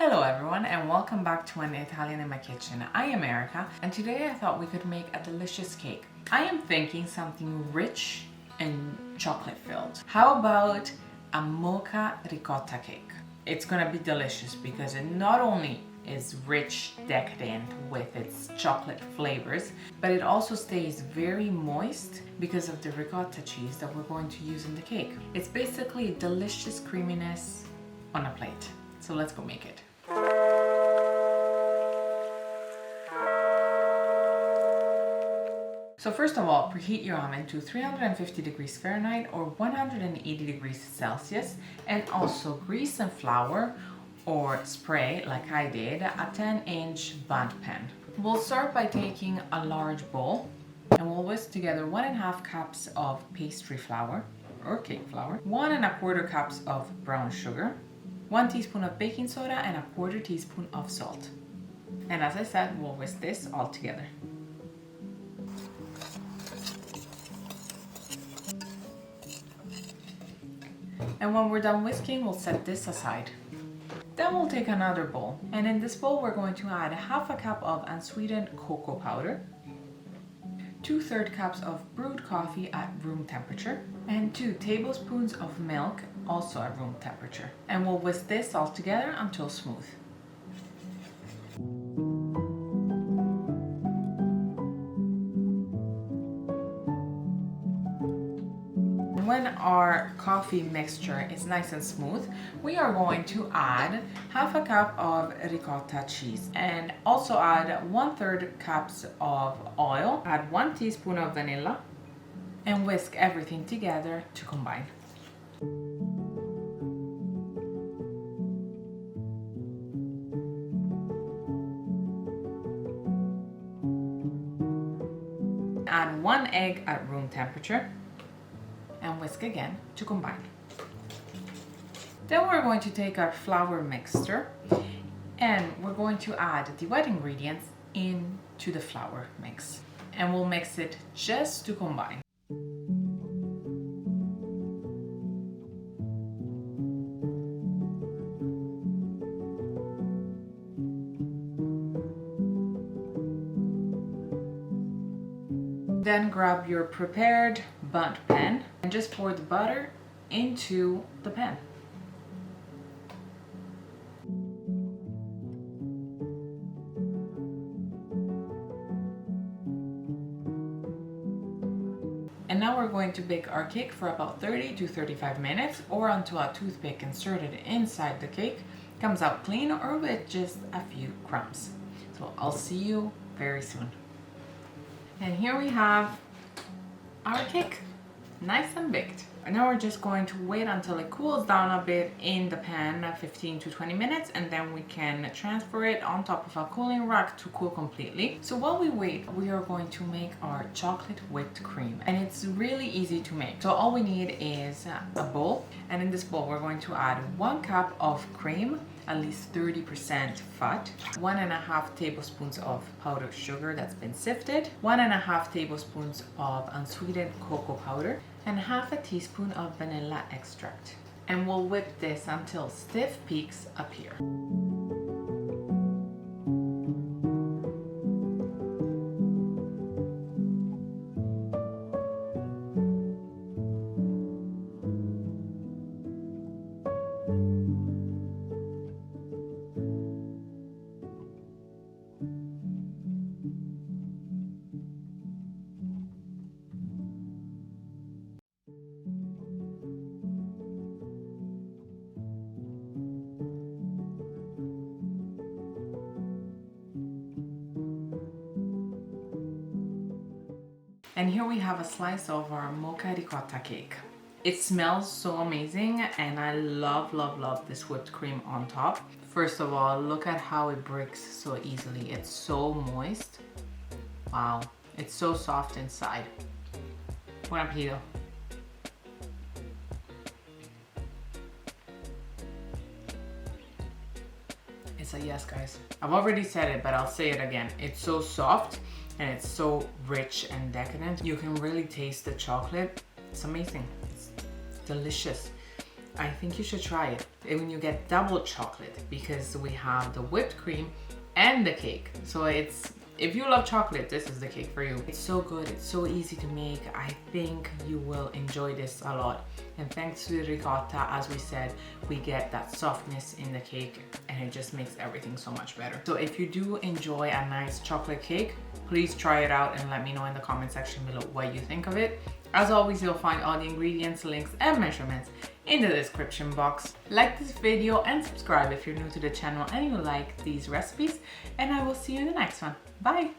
Hello everyone and welcome back to an Italian in my kitchen. I am Erica and today I thought we could make a delicious cake. I am thinking something rich and chocolate filled. How about a mocha ricotta cake? It's gonna be delicious because it not only is rich, decadent with its chocolate flavors, but it also stays very moist because of the ricotta cheese that we're going to use in the cake. It's basically delicious creaminess on a plate. So let's go make it. So first of all, preheat your oven to 350 degrees Fahrenheit or 180 degrees Celsius, and also grease and flour or spray, like I did, a 10-inch bundt pan. We'll start by taking a large bowl and we'll whisk together 1.5 cups of pastry flour or cake flour, 1.25 cups of brown sugar, 1 teaspoon of baking soda, and 1/4 teaspoon of salt. And as I said, we'll whisk this all together. And when we're done whisking, we'll set this aside. Then we'll take another bowl, and in this bowl we're going to add 1/2 cup of unsweetened cocoa powder, 2/3 cups of brewed coffee at room temperature, and 2 tablespoons of milk, also at room temperature. And we'll whisk this all together until smooth. When our coffee mixture is nice and smooth, we are going to add 1/2 cup of ricotta cheese and also add 1/3 cups of oil, add 1 teaspoon of vanilla, and whisk everything together to combine. Add 1 egg at room temperature and whisk again to combine. Then we're going to take our flour mixture and we're going to add the wet ingredients into the flour mix, and we'll mix it just to combine. Then grab your prepared bundt pan and just pour the butter into the pan. And now we're going to bake our cake for about 30 to 35 minutes, or until a toothpick inserted inside the cake comes out clean or with just a few crumbs. So I'll see you very soon. And here we have our cake, nice and baked. And now we're just going to wait until it cools down a bit in the pan, 15 to 20 minutes, and then we can transfer it on top of a cooling rack to cool completely. So while we wait, we are going to make our chocolate whipped cream, and it's really easy to make. So all we need is a bowl, and in this bowl we're going to add 1 cup of cream, at least 30% fat, 1.5 tablespoons of powdered sugar that's been sifted, 1.5 tablespoons of unsweetened cocoa powder, and 1/2 teaspoon of vanilla extract. And we'll whip this until stiff peaks appear. And here we have a slice of our mocha ricotta cake. It smells so amazing, and I love, love, love this whipped cream on top. First of all, look at how it breaks so easily. It's so moist. Wow, it's so soft inside. Buon appetito. It's a yes, guys. I've already said it, but I'll say it again. It's so soft and it's so rich and decadent. You can really taste the chocolate. It's amazing. It's delicious. I think you should try it. And when you get double chocolate, because we have the whipped cream and the cake. So if you love chocolate, this is the cake for you. It's so good, it's so easy to make. I think you will enjoy this a lot. And thanks to the ricotta, as we said, we get that softness in the cake and it just makes everything so much better. So if you do enjoy a nice chocolate cake, please try it out and let me know in the comment section below what you think of it. As always, you'll find all the ingredients, links, and measurements in the description box. Like this video and subscribe if you're new to the channel and you like these recipes, and I will see you in the next one. Bye!